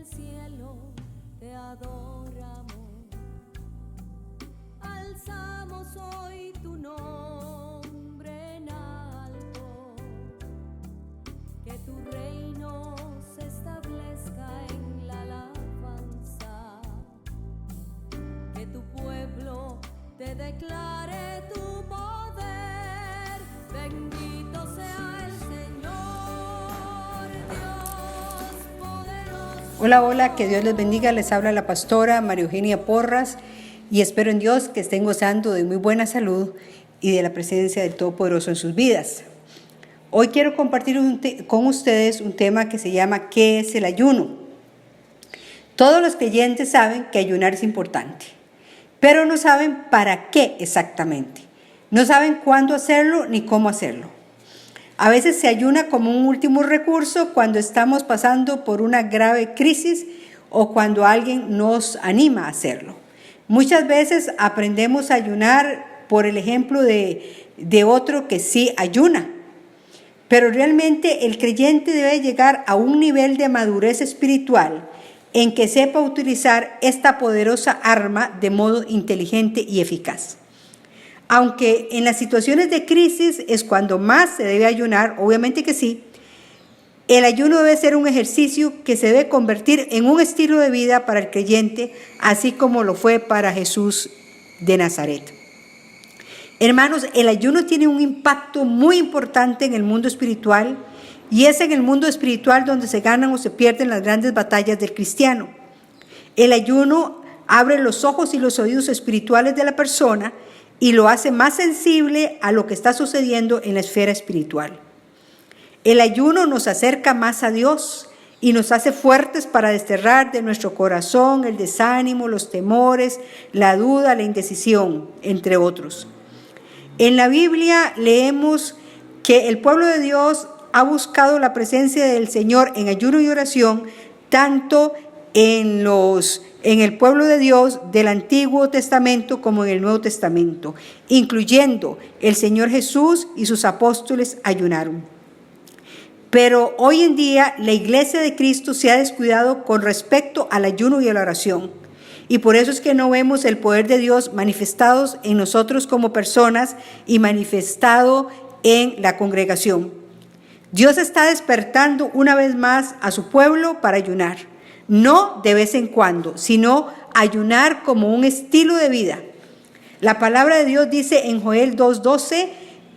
el cielo te adoramos, alzamos hoy tu nombre en alto, que tu reino se establezca en la alabanza, que tu pueblo te declare tu poder, bendito sea el Señor, Dios poderoso. Hola, hola, que Dios les bendiga. Les habla la pastora María Eugenia Porras y espero en Dios que estén gozando de muy buena salud y de la presencia del Todopoderoso en sus vidas. Hoy quiero compartir con ustedes un tema que se llama ¿qué es el ayuno? Todos los creyentes saben que ayunar es importante, pero no saben para qué exactamente. No saben cuándo hacerlo ni cómo hacerlo. A veces se ayuna como un último recurso cuando estamos pasando por una grave crisis o cuando alguien nos anima a hacerlo. Muchas veces aprendemos a ayunar por el ejemplo de otro que sí ayuna. Pero realmente el creyente debe llegar a un nivel de madurez espiritual en que sepa utilizar esta poderosa arma de modo inteligente y eficaz. Aunque en las situaciones de crisis es cuando más se debe ayunar, obviamente que sí, el ayuno debe ser un ejercicio que se debe convertir en un estilo de vida para el creyente, así como lo fue para Jesús de Nazaret. Hermanos, el ayuno tiene un impacto muy importante en el mundo espiritual y es en el mundo espiritual donde se ganan o se pierden las grandes batallas del cristiano. El ayuno abre los ojos y los oídos espirituales de la persona y lo hace más sensible a lo que está sucediendo en la esfera espiritual. El ayuno nos acerca más a Dios y nos hace fuertes para desterrar de nuestro corazón el desánimo, los temores, la duda, la indecisión, entre otros. En la Biblia leemos que el pueblo de Dios ha buscado la presencia del Señor en ayuno y oración, tanto en el pueblo de Dios del Antiguo Testamento como en el Nuevo Testamento, incluyendo el Señor Jesús y sus apóstoles ayunaron. Pero hoy en día la iglesia de Cristo se ha descuidado con respecto al ayuno y a la oración. Y por eso es que no vemos el poder de Dios manifestados en nosotros como personas y manifestado en la congregación. Dios está despertando una vez más a su pueblo para ayunar. No de vez en cuando, sino ayunar como un estilo de vida. La palabra de Dios dice en Joel 2:12,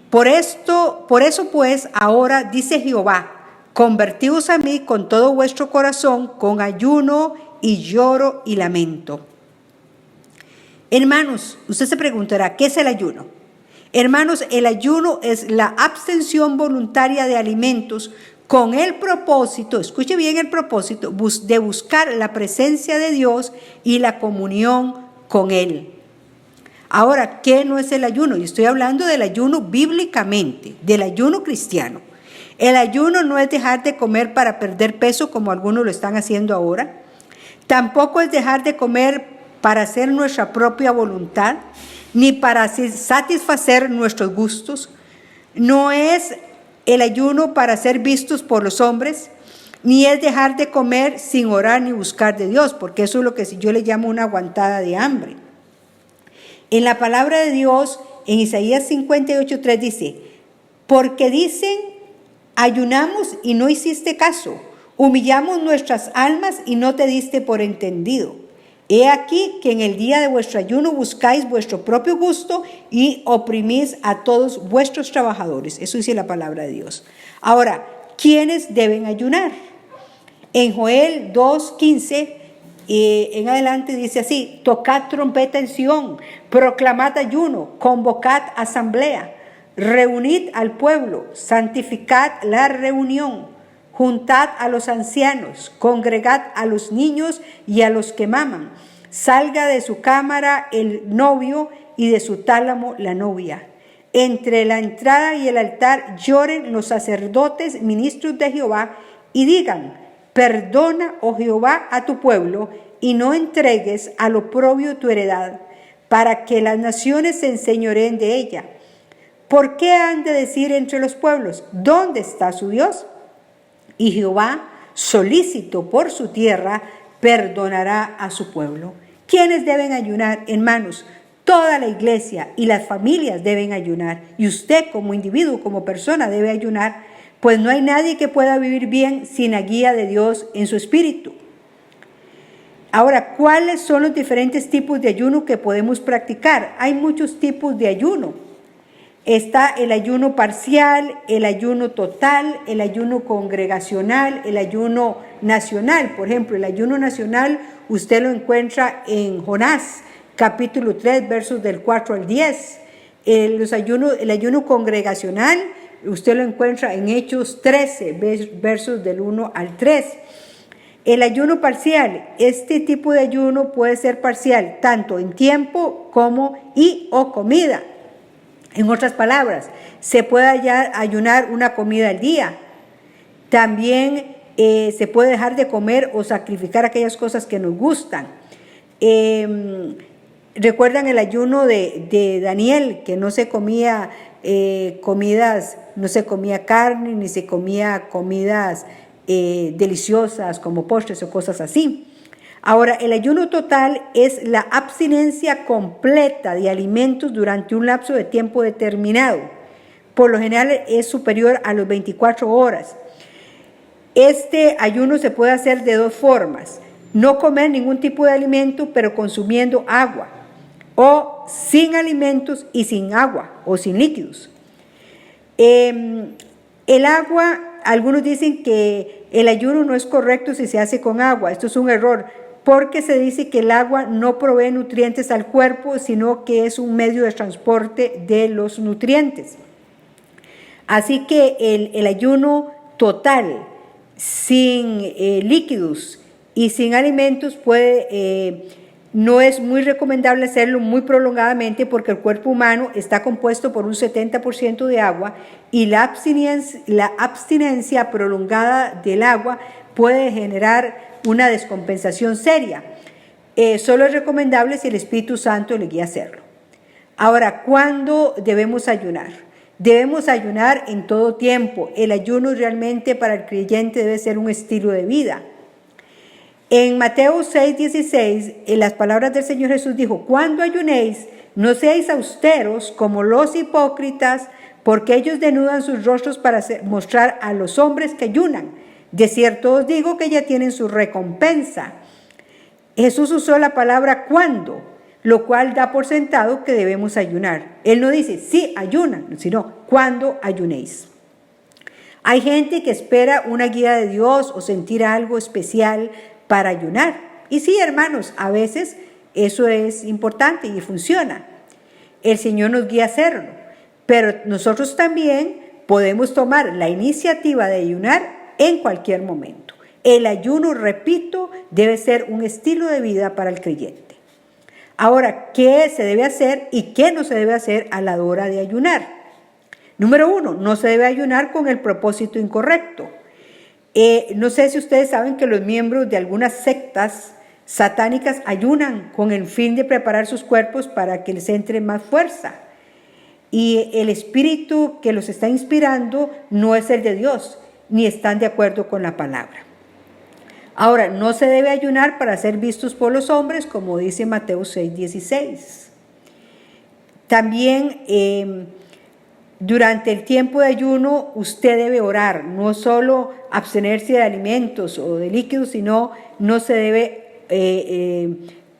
por eso pues ahora dice Jehová, convertíos a mí con todo vuestro corazón, con ayuno y lloro y lamento. Hermanos, usted se preguntará, ¿qué es el ayuno? Hermanos, el ayuno es la abstención voluntaria de alimentos con el propósito, escuche bien el propósito, de buscar la presencia de Dios y la comunión con Él. Ahora, ¿qué no es el ayuno? Yo estoy hablando del ayuno bíblicamente, del ayuno cristiano. El ayuno no es dejar de comer para perder peso como algunos lo están haciendo ahora. Tampoco es dejar de comer para hacer nuestra propia voluntad, ni para satisfacer nuestros gustos. No es el ayuno para ser vistos por los hombres, ni es dejar de comer sin orar ni buscar de Dios, porque eso es lo que yo le llamo una aguantada de hambre. En la palabra de Dios, en Isaías 58:3 dice, porque dicen, ayunamos y no hiciste caso, humillamos nuestras almas y no te diste por entendido. He aquí que en el día de vuestro ayuno buscáis vuestro propio gusto y oprimís a todos vuestros trabajadores. Eso dice la palabra de Dios. Ahora, ¿quiénes deben ayunar? En Joel 2:15 en adelante dice así, tocad trompeta en Sión, proclamad ayuno, convocad asamblea, reunid al pueblo, santificad la reunión, juntad a los ancianos, congregad a los niños y a los que maman, salga de su cámara el novio y de su tálamo la novia. Entre la entrada y el altar lloren los sacerdotes, ministros de Jehová, y digan, perdona, oh Jehová, a tu pueblo, y no entregues al oprobio tu heredad, para que las naciones se enseñoreen de ella. ¿Por qué han de decir entre los pueblos, ¿dónde está su Dios? Y Jehová solícito por su tierra, perdonará a su pueblo. ¿Quiénes deben ayunar? Hermanos, toda la iglesia y las familias deben ayunar. Y usted como individuo, como persona, debe ayunar, pues no hay nadie que pueda vivir bien sin la guía de Dios en su espíritu. Ahora, ¿cuáles son los diferentes tipos de ayuno que podemos practicar? Hay muchos tipos de ayuno. Está el ayuno parcial, el ayuno total, el ayuno congregacional, el ayuno nacional. Por ejemplo, el ayuno nacional usted lo encuentra en Jonás, capítulo 3, versos del 4 al 10. El ayuno congregacional usted lo encuentra en Hechos 13, versos del 1 al 3. El ayuno parcial, este tipo de ayuno puede ser parcial tanto en tiempo como o comida. En otras palabras, se puede ayunar una comida al día. También se puede dejar de comer o sacrificar aquellas cosas que nos gustan. ¿Recuerdan el ayuno de Daniel, que no se comía comidas, no se comía carne, ni se comía comidas deliciosas como postres o cosas así? Ahora, el ayuno total es la abstinencia completa de alimentos durante un lapso de tiempo determinado. Por lo general es superior a las 24 horas. Este ayuno se puede hacer de dos formas: no comer ningún tipo de alimento, pero consumiendo agua, o sin alimentos y sin agua, o sin líquidos. El agua, algunos dicen que el ayuno no es correcto si se hace con agua. Esto es un error, porque se dice que el agua no provee nutrientes al cuerpo, sino que es un medio de transporte de los nutrientes. Así que el ayuno total, sin líquidos y sin alimentos, no es muy recomendable hacerlo muy prolongadamente, porque el cuerpo humano está compuesto por un 70% de agua, y la abstinencia prolongada del agua puede generar una descompensación seria. Solo es recomendable si el Espíritu Santo le guía a hacerlo. Ahora, ¿cuándo debemos ayunar? Debemos ayunar en todo tiempo. El ayuno realmente para el creyente debe ser un estilo de vida. En Mateo 6:16, en las palabras del Señor Jesús dijo: cuando ayunéis, no seáis austeros como los hipócritas, porque ellos denudan sus rostros para mostrar a los hombres que ayunan. De cierto os digo que ya tienen su recompensa. Jesús usó la palabra cuando, lo cual da por sentado que debemos ayunar. Él no dice sí ayunan, sino cuando ayunéis. Hay gente que espera una guía de Dios o sentir algo especial para ayunar. Y sí, hermanos, a veces eso es importante y funciona. El Señor nos guía a hacerlo, pero nosotros también podemos tomar la iniciativa de ayunar en cualquier momento. El ayuno, repito, debe ser un estilo de vida para el creyente. Ahora, ¿qué se debe hacer y qué no se debe hacer a la hora de ayunar? Número 1, no se debe ayunar con el propósito incorrecto. No sé si ustedes saben que los miembros de algunas sectas satánicas ayunan con el fin de preparar sus cuerpos para que les entre más fuerza. Y el espíritu que los está inspirando no es el de Dios, ni están de acuerdo con la palabra. Ahora, no se debe ayunar para ser vistos por los hombres, como dice Mateo 6:16. También durante el tiempo de ayuno usted debe orar, no solo abstenerse de alimentos o de líquidos, sino no se debe,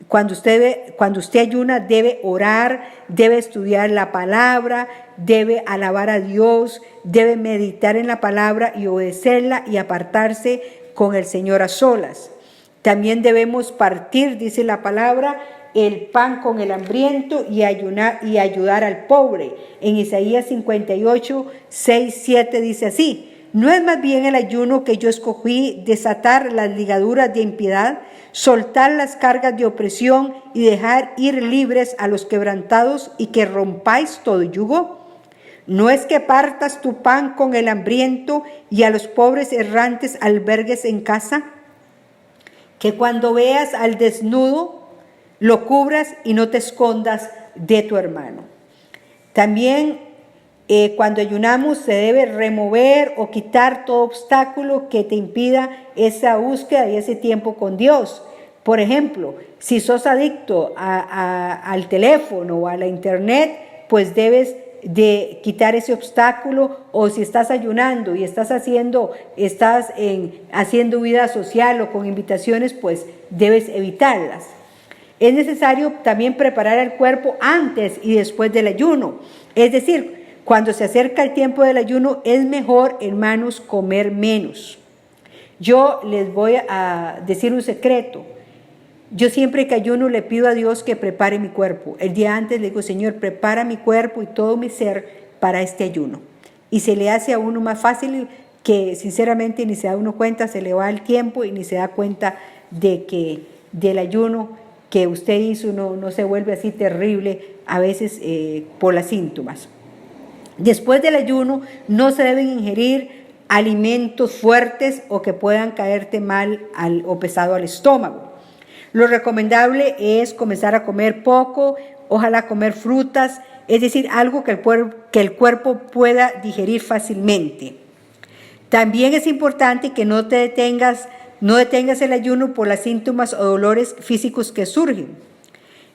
cuando usted ayuna, debe orar, debe estudiar la palabra, debe alabar a Dios, debe meditar en la palabra y obedecerla y apartarse con el Señor a solas. También debemos partir, dice la palabra, el pan con el hambriento y ayudar al pobre. En Isaías 58, 6, 7 dice así: ¿no es más bien el ayuno que yo escogí desatar las ligaduras de impiedad, soltar las cargas de opresión y dejar ir libres a los quebrantados, y que rompáis todo yugo? ¿No es que partas tu pan con el hambriento y a los pobres errantes albergues en casa? Que cuando veas al desnudo lo cubras y no te escondas de tu hermano. También Cuando ayunamos se debe remover o quitar todo obstáculo que te impida esa búsqueda y ese tiempo con Dios. Por ejemplo, si sos adicto al teléfono o a la internet, pues debes de quitar ese obstáculo, o si estás ayunando y estás haciendo vida social o con invitaciones, pues debes evitarlas. Es necesario también preparar el cuerpo antes y después del ayuno. Es decir, cuando se acerca el tiempo del ayuno, es mejor, hermanos, comer menos. Yo les voy a decir un secreto. Yo siempre que ayuno le pido a Dios que prepare mi cuerpo. El día antes le digo, Señor, prepara mi cuerpo y todo mi ser para este ayuno. Y se le hace a uno más fácil, que sinceramente ni se da uno cuenta, se le va el tiempo y ni se da cuenta de que del ayuno que usted hizo no se vuelve así terrible a veces por los síntomas. Después del ayuno no se deben ingerir alimentos fuertes o que puedan caerte mal o pesado al estómago. Lo recomendable es comenzar a comer poco, ojalá comer frutas, es decir, algo que el cuerpo pueda digerir fácilmente. También es importante que no detengas el ayuno por los síntomas o dolores físicos que surgen.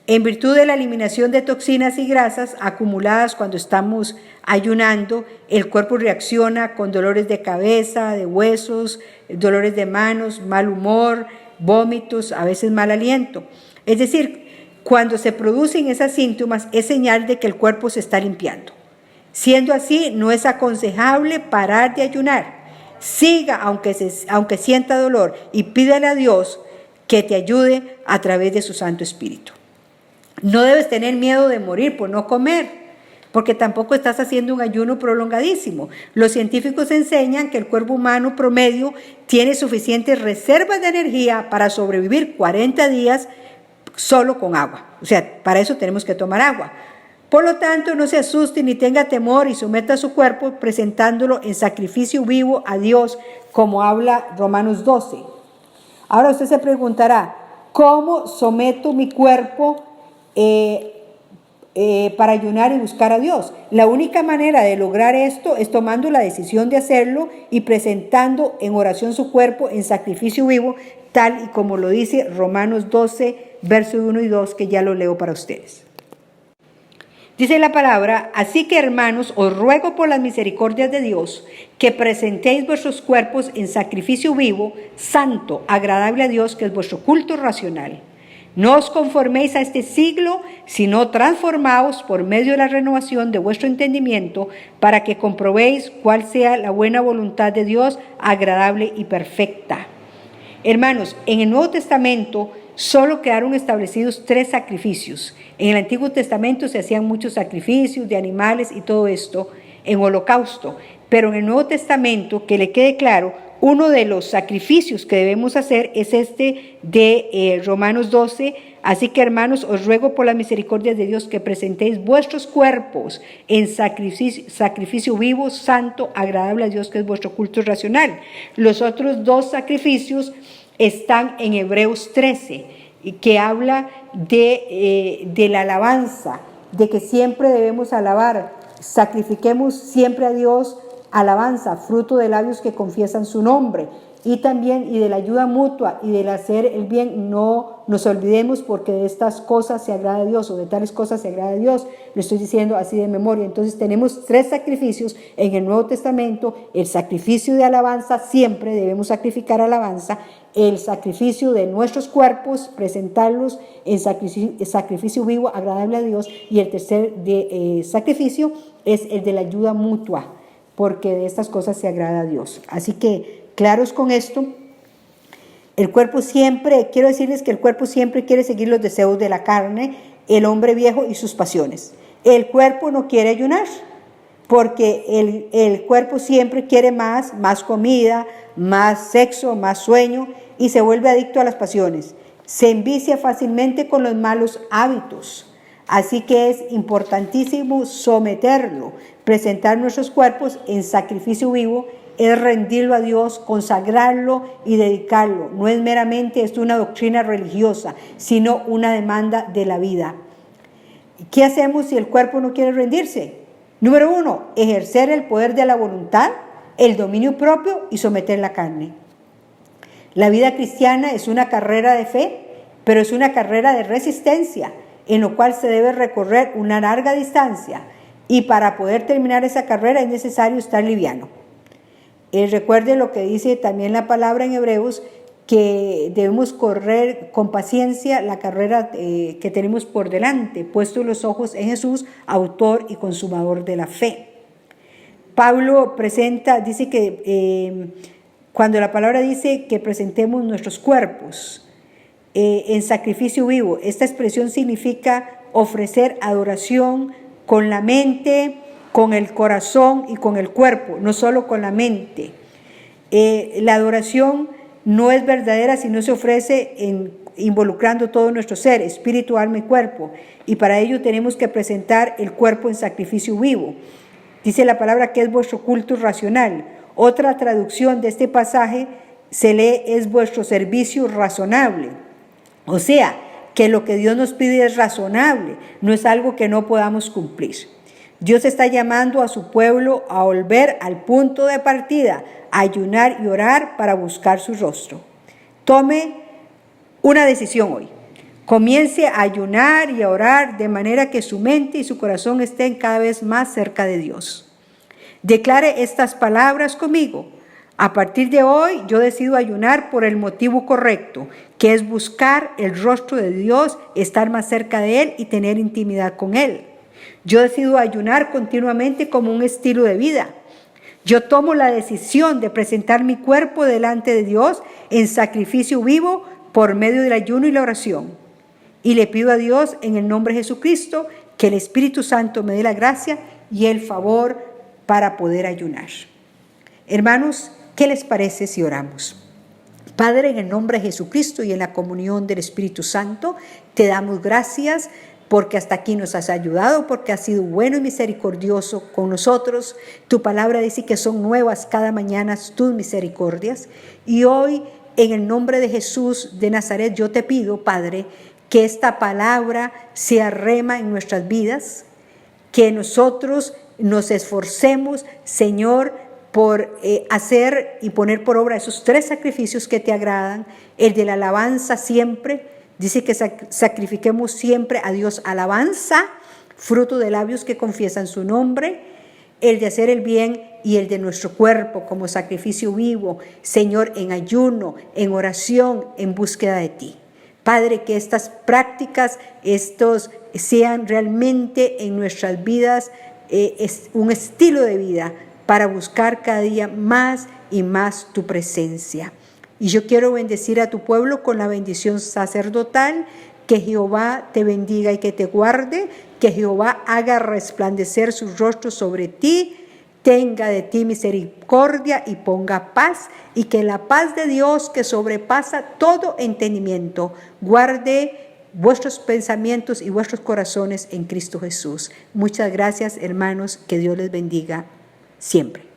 En virtud de la eliminación de toxinas y grasas acumuladas cuando estamos ayunando, el cuerpo reacciona con dolores de cabeza, de huesos, dolores de manos, mal humor, vómitos, a veces mal aliento. Es decir, cuando se producen esos síntomas es señal de que el cuerpo se está limpiando. Siendo así, no es aconsejable parar de ayunar. Siga aunque sienta dolor y pídale a Dios que te ayude a través de su Santo Espíritu. No debes tener miedo de morir por no comer, porque tampoco estás haciendo un ayuno prolongadísimo. Los científicos enseñan que el cuerpo humano promedio tiene suficientes reservas de energía para sobrevivir 40 días solo con agua. O sea, para eso tenemos que tomar agua. Por lo tanto, no se asuste ni tenga temor y someta su cuerpo presentándolo en sacrificio vivo a Dios, como habla Romanos 12. Ahora usted se preguntará, ¿cómo someto mi cuerpo para ayunar y buscar a Dios? La única manera de lograr esto es tomando la decisión de hacerlo y presentando en oración su cuerpo en sacrificio vivo, tal y como lo dice Romanos 12, versos 1 y 2, que ya lo leo para ustedes. Dice la palabra, así que hermanos, os ruego por las misericordias de Dios que presentéis vuestros cuerpos en sacrificio vivo, santo, agradable a Dios, que es vuestro culto racional. No os conforméis a este siglo, sino transformaos por medio de la renovación de vuestro entendimiento, para que comprobéis cuál sea la buena voluntad de Dios, agradable y perfecta. Hermanos, en el Nuevo Testamento solo quedaron establecidos 3 sacrificios. En el Antiguo Testamento se hacían muchos sacrificios de animales y todo esto en holocausto, pero en el Nuevo Testamento, que le quede claro, uno de los sacrificios que debemos hacer es este de Romanos 12. Así que, hermanos, os ruego por la misericordia de Dios que presentéis vuestros cuerpos en sacrificio vivo, santo, agradable a Dios, que es vuestro culto racional. Los otros 2 sacrificios están en Hebreos 13, que habla de la alabanza, de que siempre debemos alabar, sacrifiquemos siempre a Dios alabanza, fruto de labios que confiesan su nombre, y también de la ayuda mutua y del hacer el bien. No nos olvidemos, porque de estas cosas se agrada a Dios, o de tales cosas se agrada a Dios. Lo estoy diciendo así de memoria. Entonces tenemos 3 sacrificios en el Nuevo Testamento: el sacrificio de alabanza, siempre debemos sacrificar alabanza; el sacrificio de nuestros cuerpos, presentarlos en sacrificio vivo, agradable a Dios; y el tercer sacrificio es el de la ayuda mutua, porque de estas cosas se agrada a Dios. Así que, claros con esto, quiero decirles que el cuerpo siempre quiere seguir los deseos de la carne, el hombre viejo y sus pasiones. El cuerpo no quiere ayunar, porque el cuerpo siempre quiere más comida, más sexo, más sueño, y se vuelve adicto a las pasiones. Se envicia fácilmente con los malos hábitos. Así que es importantísimo someterlo, presentar nuestros cuerpos en sacrificio vivo, es rendirlo a Dios, consagrarlo y dedicarlo. No es meramente una doctrina religiosa, sino una demanda de la vida. ¿Qué hacemos si el cuerpo no quiere rendirse? Número 1, ejercer el poder de la voluntad, el dominio propio y someter la carne. La vida cristiana es una carrera de fe, pero es una carrera de resistencia, en lo cual se debe recorrer una larga distancia, y para poder terminar esa carrera es necesario estar liviano. Recuerde lo que dice también la palabra en Hebreos, que debemos correr con paciencia la carrera que tenemos por delante, puestos los ojos en Jesús, autor y consumador de la fe. Pablo dice que cuando la palabra dice que presentemos nuestros cuerpos en sacrificio vivo, esta expresión significa ofrecer adoración con la mente, con el corazón y con el cuerpo, no solo con la mente. La adoración no es verdadera si no se ofrece involucrando todo nuestro ser, espíritu, alma y cuerpo. Y para ello tenemos que presentar el cuerpo en sacrificio vivo. Dice la palabra que es vuestro culto racional. Otra traducción de este pasaje se lee es vuestro servicio razonable. O sea, que lo que Dios nos pide es razonable, no es algo que no podamos cumplir. Dios está llamando a su pueblo a volver al punto de partida, a ayunar y orar para buscar su rostro. Tome una decisión hoy. Comience a ayunar y a orar de manera que su mente y su corazón estén cada vez más cerca de Dios. Declare estas palabras conmigo. A partir de hoy yo decido ayunar por el motivo correcto, que es buscar el rostro de Dios, estar más cerca de Él y tener intimidad con Él. Yo decido ayunar continuamente como un estilo de vida. Yo tomo la decisión de presentar mi cuerpo delante de Dios en sacrificio vivo por medio del ayuno y la oración. Y le pido a Dios en el nombre de Jesucristo que el Espíritu Santo me dé la gracia y el favor para poder ayunar. Hermanos, ¿qué les parece si oramos? Padre, en el nombre de Jesucristo y en la comunión del Espíritu Santo, te damos gracias porque hasta aquí nos has ayudado, porque has sido bueno y misericordioso con nosotros. Tu palabra dice que son nuevas cada mañana tus misericordias. Y hoy, en el nombre de Jesús de Nazaret, yo te pido, Padre, que esta palabra sea rema en nuestras vidas, que nosotros nos esforcemos, Señor, por hacer y poner por obra esos 3 sacrificios que te agradan, el de la alabanza siempre. Dice que sacrifiquemos siempre a Dios alabanza, fruto de labios que confiesan su nombre, el de hacer el bien y el de nuestro cuerpo como sacrificio vivo, Señor, en ayuno, en oración, en búsqueda de ti. Padre, que estas prácticas, estos sean realmente en nuestras vidas un estilo de vida para buscar cada día más y más tu presencia. Y yo quiero bendecir a tu pueblo con la bendición sacerdotal, que Jehová te bendiga y que te guarde, que Jehová haga resplandecer su rostro sobre ti, tenga de ti misericordia y ponga paz, y que la paz de Dios que sobrepasa todo entendimiento, guarde vuestros pensamientos y vuestros corazones en Cristo Jesús. Muchas gracias, hermanos, que Dios les bendiga siempre.